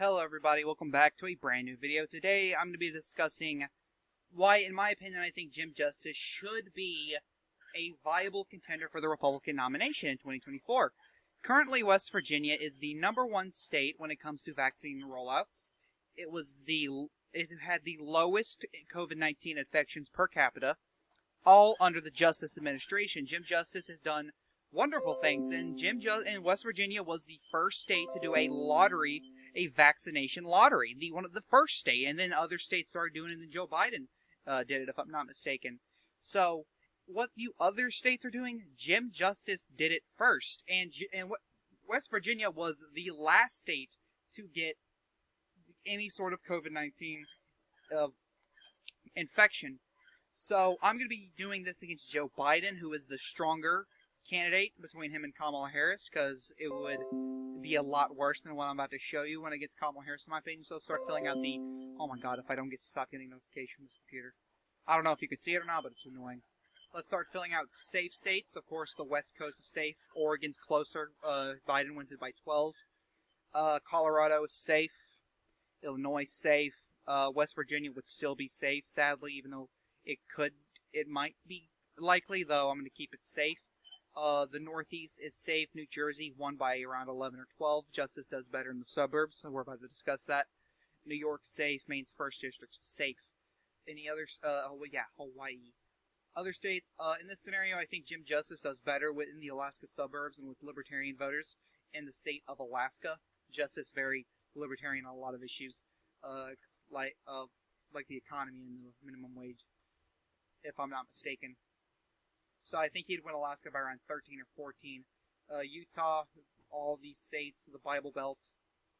Hello everybody, welcome back to a brand new video. Today I'm going to be discussing why, in my opinion, I think Jim Justice should be a viable contender for the Republican nomination in 2024. Currently, West Virginia is the #1 state when it comes to vaccine rollouts. It had the lowest COVID-19 infections per capita, all under the Justice administration. Jim Justice has done wonderful things, and West Virginia was the first state to do a vaccination lottery, one of the first state, and then other states started doing it, and then Joe Biden did it, if I'm not mistaken. So, what you other states are doing, Jim Justice did it first, and West Virginia was the last state to get any sort of COVID-19 infection. So, I'm going to be doing this against Joe Biden, who is the stronger candidate between him and Kamala Harris, because it would be a lot worse than what I'm about to show you when it gets Kamala Harris, in my opinion. So, start filling out the... Oh my god, if I don't stop getting notifications from this computer. I don't know if you can see it or not, but it's annoying. Let's start filling out safe states. Of course, the West Coast is safe. Oregon's closer. Biden wins it by 12. Colorado is safe. Illinois is safe. West Virginia would still be safe, sadly, even though it might be likely, though I'm going to keep it safe. The Northeast is safe. New Jersey won by around 11 or 12. Justice does better in the suburbs, so we're about to discuss that. New York's safe. Maine's 1st District is safe. Any others? Hawaii. Other states, in this scenario, I think Jim Justice does better in the Alaska suburbs and with libertarian voters. In the state of Alaska, Justice very libertarian on a lot of issues, like the economy and the minimum wage, if I'm not mistaken. So I think he'd win Alaska by around 13 or 14. Utah, all these states, the Bible Belt,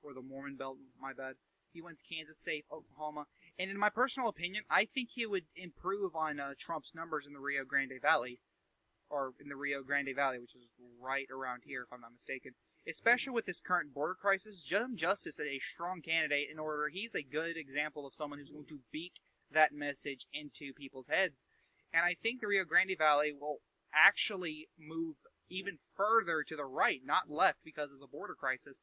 or the Mormon Belt, my bad. He wins Kansas safe, Oklahoma. And in my personal opinion, I think he would improve on Trump's numbers in the Rio Grande Valley. Or in the Rio Grande Valley, which is right around here, if I'm not mistaken. Especially with this current border crisis, Jim Justice is a strong candidate he's a good example of someone who's going to beat that message into people's heads. And I think the Rio Grande Valley will actually move even further to the right, not left, because of the border crisis.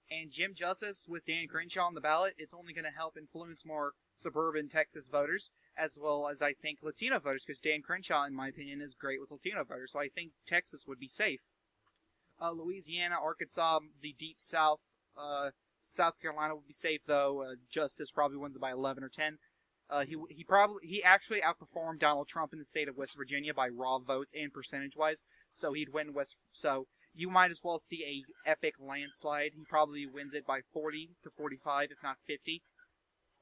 And Jim Justice, with Dan Crenshaw on the ballot, it's only going to help influence more suburban Texas voters, as well as, I think, Latino voters, because Dan Crenshaw, in my opinion, is great with Latino voters. So I think Texas would be safe. Louisiana, Arkansas, the Deep South, South Carolina would be safe, though. Justice probably wins it by 11 or 10. He actually outperformed Donald Trump in the state of West Virginia by raw votes and percentage-wise, so he'd win So you might as well see a epic landslide. He probably wins it by 40 to 45, if not 50.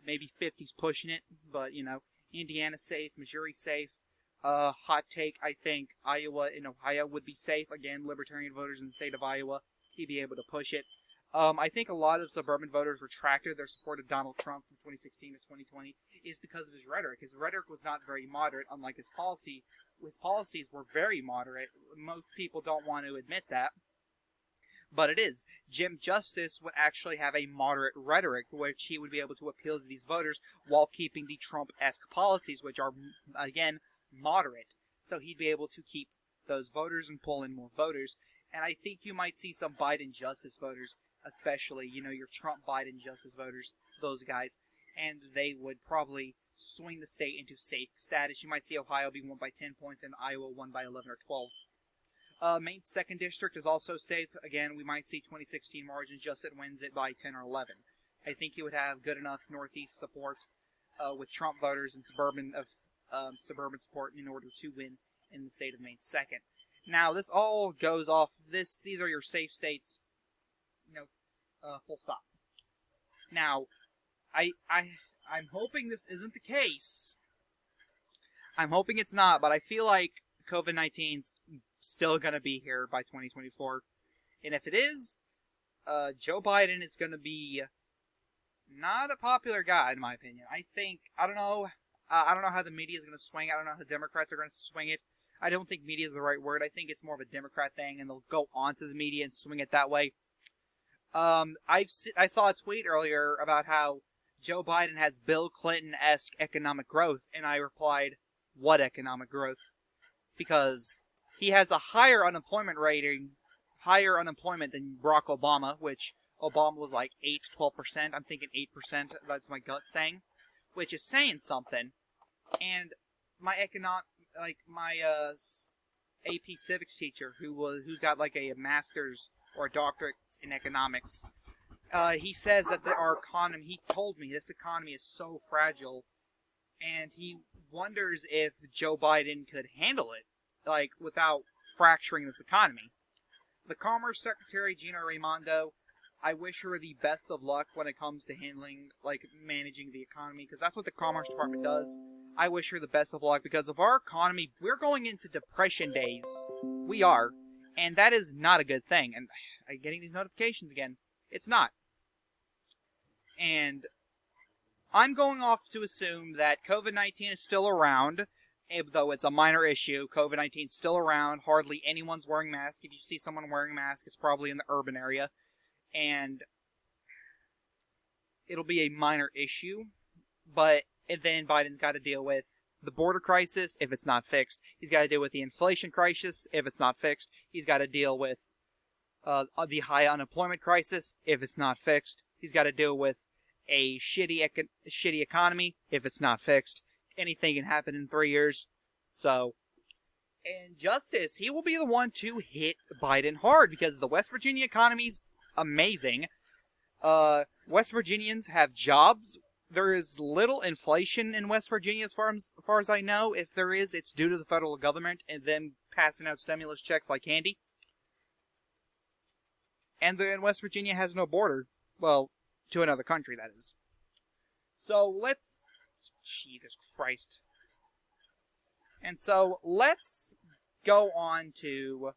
Maybe 50's pushing it, but, Indiana's safe, Missouri's safe. Hot take, I think Iowa and Ohio would be safe. Again, libertarian voters in the state of Iowa, he'd be able to push it. I think a lot of suburban voters retracted their support of Donald Trump from 2016 to 2020 is because of his rhetoric. His rhetoric was not very moderate, unlike his policy. His policies were very moderate. Most people don't want to admit that, but it is. Jim Justice would actually have a moderate rhetoric, which he would be able to appeal to these voters while keeping the Trump-esque policies, which are, again, moderate. So he'd be able to keep those voters and pull in more voters. And I think you might see some Biden Justice voters, especially, your Trump Biden Justice voters, those guys, and they would probably swing the state into safe status. You might see Ohio being won by 10 points and Iowa won by 11 or 12. Maine's 2nd District is also safe. Again, we might see 2016 margins. Justice wins it by 10 or 11. I think he would have good enough Northeast support with Trump voters and suburban support in order to win in the state of Maine 2nd. Now, this all goes off. These are your safe states. Full stop. Now, I'm hoping this isn't the case. I'm hoping it's not, but I feel like COVID-19's still going to be here by 2024. And if it is, Joe Biden is going to be not a popular guy, in my opinion. I don't know how the media is going to swing it. I don't know how the Democrats are going to swing it. I don't think media is the right word. I think it's more of a Democrat thing, and they'll go onto the media and swing it that way. I saw a tweet earlier about how Joe Biden has Bill Clinton-esque economic growth, and I replied, what economic growth? Because he has a higher unemployment than Barack Obama, which Obama was like 8 to 12%. I'm thinking 8%. That's my gut saying, which is saying something. And my AP Civics teacher, who's got like a master's or a doctorate in economics, he says that our economy. He told me this economy is so fragile, and he wonders if Joe Biden could handle it, like without fracturing this economy. The Commerce Secretary, Gina Raimondo, I wish her the best of luck when it comes to handling, like, managing the economy, because that's what the Commerce Department does. I wish her the best of luck, because of our economy, we're going into depression days. We are. And that is not a good thing. And I'm getting these notifications again. It's not. And I'm going off to assume that COVID-19 is still around, though it's a minor issue. COVID-19 is still around. Hardly anyone's wearing masks. If you see someone wearing a mask, it's probably in the urban area. And it'll be a minor issue. But then Biden's got to deal with the border crisis if it's not fixed. He's got to deal with the inflation crisis if it's not fixed. He's got to deal with the high unemployment crisis if it's not fixed. He's got to deal with a shitty economy if it's not fixed. Anything can happen in 3 years. So, and Justice, he will be the one to hit Biden hard because the West Virginia economy's amazing. West Virginians have jobs. There is little inflation in West Virginia as far as I know. If there is, it's due to the federal government and them passing out stimulus checks like candy. And then West Virginia has no border. Well, to another country, that is. So let's... Jesus Christ. And so let's go on to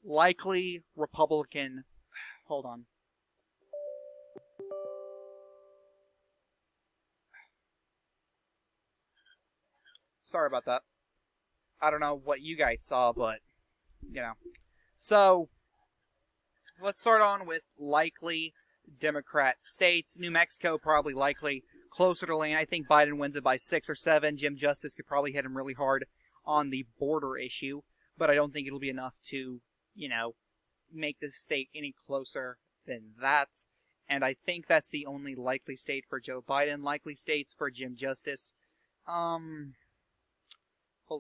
likely Republican... Hold on. Sorry about that. I don't know what you guys saw, but, you know. So, let's start on with likely Democrat states. New Mexico, probably likely. Closer to Lane. I think Biden wins it by 6 or 7. Jim Justice could probably hit him really hard on the border issue, but I don't think it'll be enough to, you know, make the state any closer than that. And I think that's the only likely state for Joe Biden. Likely states for Jim Justice. Holy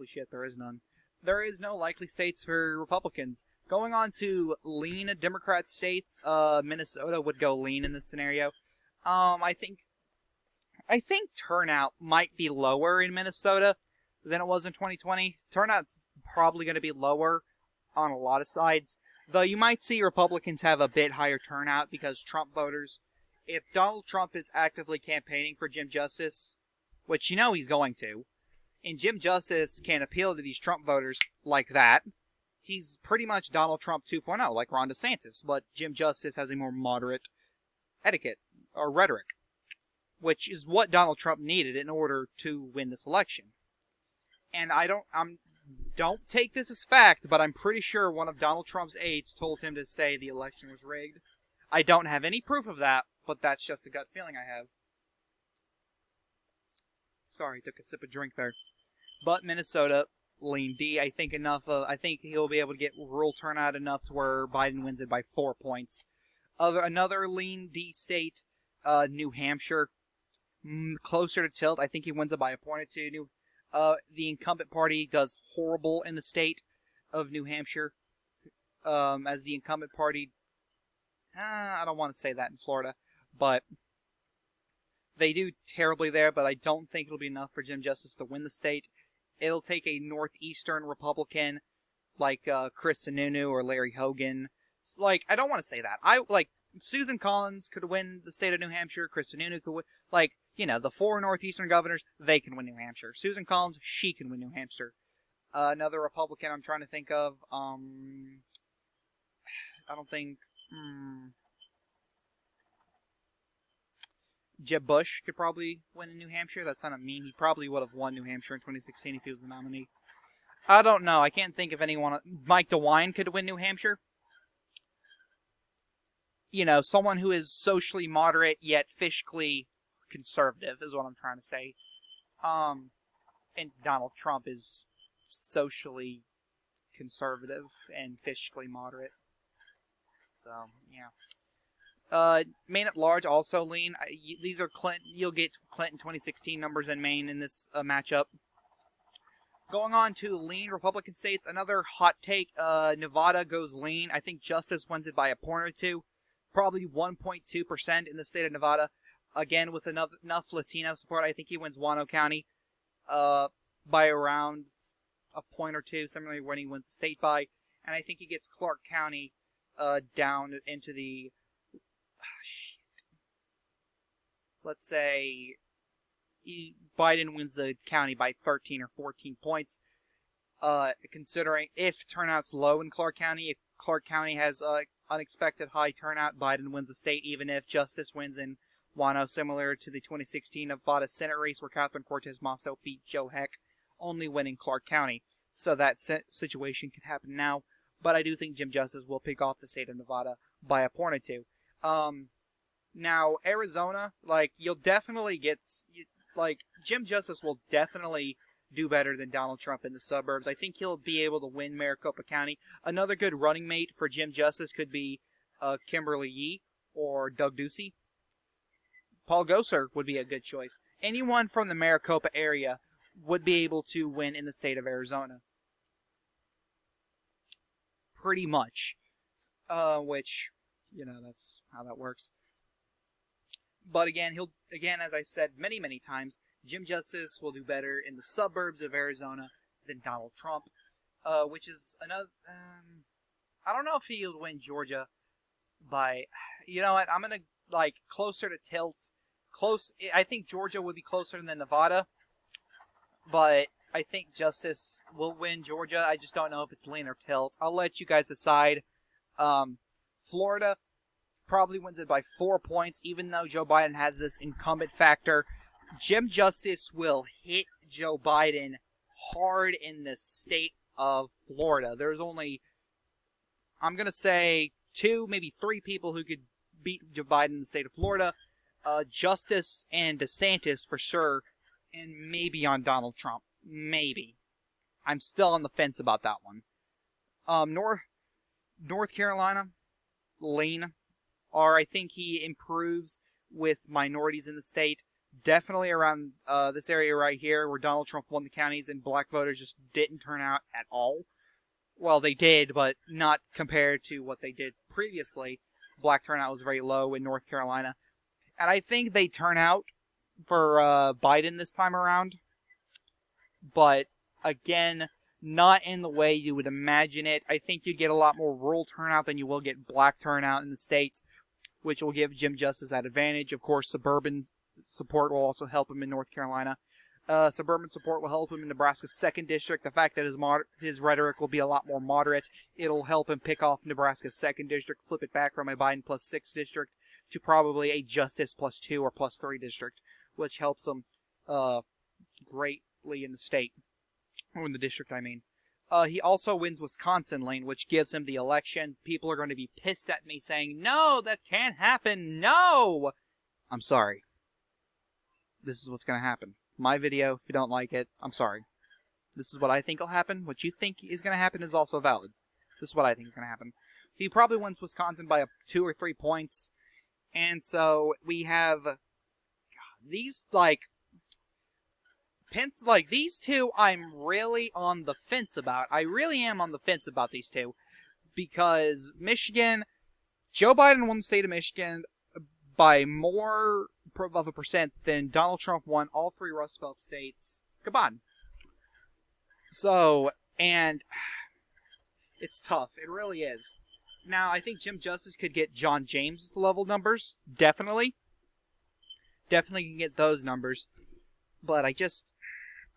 shit, there is none. There is no likely states for Republicans. Going on to lean Democrat states, Minnesota would go lean in this scenario. I think turnout might be lower in Minnesota than it was in 2020. Turnout's probably going to be lower on a lot of sides. Though you might see Republicans have a bit higher turnout because Trump voters, if Donald Trump is actively campaigning for Jim Justice, which you know he's going to, and Jim Justice can appeal to these Trump voters like that, he's pretty much Donald Trump 2.0, like Ron DeSantis, but Jim Justice has a more moderate etiquette, or rhetoric, which is what Donald Trump needed in order to win this election. And don't take this as fact, but I'm pretty sure one of Donald Trump's aides told him to say the election was rigged. I don't have any proof of that, but that's just a gut feeling I have. Sorry, took a sip of drink there. But Minnesota, lean D. I think he'll be able to get rural turnout enough to where Biden wins it by 4 points. Another lean D state, New Hampshire, closer to tilt. I think he wins it by a point or two. The incumbent party does horrible in the state of New Hampshire. As the incumbent party, I don't want to say that in Florida, but they do terribly there. But I don't think it'll be enough for Jim Justice to win the state. It'll take a northeastern Republican like Chris Sununu or Larry Hogan. I don't want to say that. Susan Collins could win the state of New Hampshire. Chris Sununu could win. The 4 northeastern governors, they can win New Hampshire. Susan Collins, she can win New Hampshire. Another Republican I'm trying to think of, I don't think, Jeb Bush could probably win in New Hampshire. That's not a meme. He probably would have won New Hampshire in 2016 if he was the nominee. I don't know. I can't think of anyone. Mike DeWine could win New Hampshire. Someone who is socially moderate yet fiscally conservative is what I'm trying to say. And Donald Trump is socially conservative and fiscally moderate. So, yeah. Maine at large also lean. These are Clinton. You'll get Clinton 2016 numbers in Maine in this matchup. Going on to lean Republican states, another hot take. Nevada goes lean. I think Justice wins it by a point or two, probably 1.2% in the state of Nevada. Again, with enough Latino support, I think he wins Wano County by around a point or two, similarly when he wins the state by. And I think he gets Clark County down into the let's say Biden wins the county by 13 or 14 points. Considering if turnout's low in Clark County, if Clark County has unexpected high turnout, Biden wins the state, even if Justice wins in Wano, similar to the 2016 Nevada Senate race where Catherine Cortez Masto beat Joe Heck, only winning Clark County. So that situation can happen now, but I do think Jim Justice will pick off the state of Nevada by a point or two. Now, Arizona, you'll definitely get, Jim Justice will definitely do better than Donald Trump in the suburbs. I think he'll be able to win Maricopa County. Another good running mate for Jim Justice could be Kimberly Yee or Doug Ducey. Paul Gosar would be a good choice. Anyone from the Maricopa area would be able to win in the state of Arizona. Pretty much. Which, that's how that works. But again, as I've said many, many times, Jim Justice will do better in the suburbs of Arizona than Donald Trump, which is another. I don't know if he'll win Georgia by. You know what? I'm gonna closer to tilt. Close. I think Georgia would be closer than Nevada, but I think Justice will win Georgia. I just don't know if it's lean or tilt. I'll let you guys decide. Florida probably wins it by 4 points, even though Joe Biden has this incumbent factor. Jim Justice will hit Joe Biden hard in the state of Florida. There's only, I'm going to say, 2, maybe 3 people who could beat Joe Biden in the state of Florida. Justice and DeSantis for sure, and maybe on Donald Trump. Maybe. I'm still on the fence about that one. North Carolina, lean. Or I think he improves with minorities in the state. Definitely around this area right here where Donald Trump won the counties and black voters just didn't turn out at all. Well, they did, but not compared to what they did previously. Black turnout was very low in North Carolina. And I think they turn out for Biden this time around. But, again, not in the way you would imagine it. I think you'd get a lot more rural turnout than you will get black turnout in the states, which will give Jim Justice that advantage. Of course, suburban support will also help him in North Carolina. Suburban support will help him in Nebraska's 2nd district. The fact that his rhetoric will be a lot more moderate, it'll help him pick off Nebraska's 2nd district, flip it back from a Biden plus 6 district to probably a Justice plus 2 or plus 3 district, which helps him greatly in the state. Or in the district, I mean. He also wins Wisconsin lane, which gives him the election. People are going to be pissed at me saying, no, that can't happen, no! I'm sorry. This is what's going to happen. My video, if you don't like it, I'm sorry. This is what I think will happen. What you think is going to happen is also valid. This is what I think is going to happen. He probably wins Wisconsin by 2 or 3 points. And so we have these, these two I'm really on the fence about. I really am on the fence about these two. Because Michigan, Joe Biden won the state of Michigan by more of a percent than Donald Trump won all 3 Rust Belt states combined. So, and it's tough. It really is. Now, I think Jim Justice could get John James level numbers. Definitely. Definitely can get those numbers. But I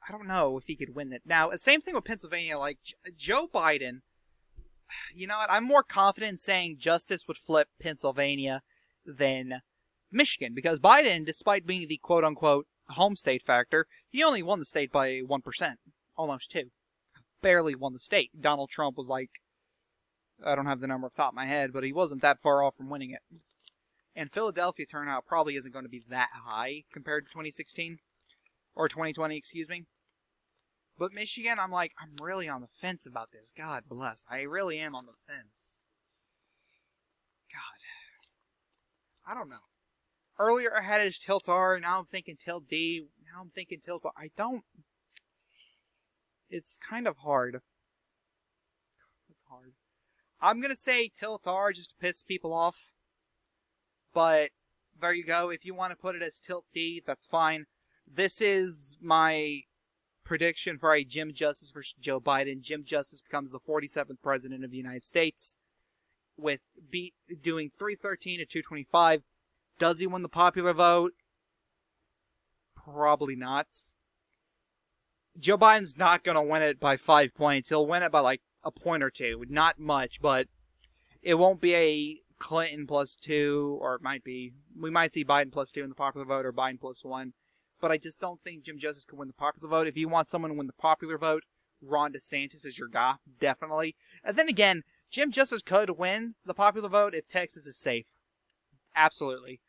don't know if he could win it. Now, same thing with Pennsylvania. Joe Biden, you know what? I'm more confident in saying Justice would flip Pennsylvania than Michigan. Because Biden, despite being the quote-unquote home state factor, he only won the state by 1%. Almost 2. Barely won the state. Donald Trump was I don't have the number off the top of my head, but he wasn't that far off from winning it. And Philadelphia turnout probably isn't going to be that high compared to 2016. Or 2020, excuse me. But Michigan, I'm really on the fence about this. God bless. I really am on the fence. I don't know. Earlier I had it as Tilt R, now I'm thinking Tilt D, now I'm thinking Tilt R. I don't... It's kind of hard. It's hard. I'm gonna say Tilt R just to piss people off. But, there you go. If you want to put it as Tilt D, that's fine. This is my prediction for a Jim Justice versus Joe Biden. Jim Justice becomes the 47th president of the United States with doing 313 to 225. Does he win the popular vote? Probably not. Joe Biden's not going to win it by 5 points. He'll win it by like a point or two. Not much, but it won't be a Clinton +2, or it might be. We might see Biden +2 in the popular vote or Biden +1. But I just don't think Jim Justice can win the popular vote. If you want someone to win the popular vote, Ron DeSantis is your guy, definitely. And then again, Jim Justice could win the popular vote if Texas is safe. Absolutely.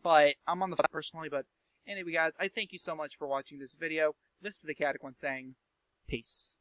But I'm on the vote personally. But anyway, guys, I thank you so much for watching this video. This is the Catacomb saying, peace.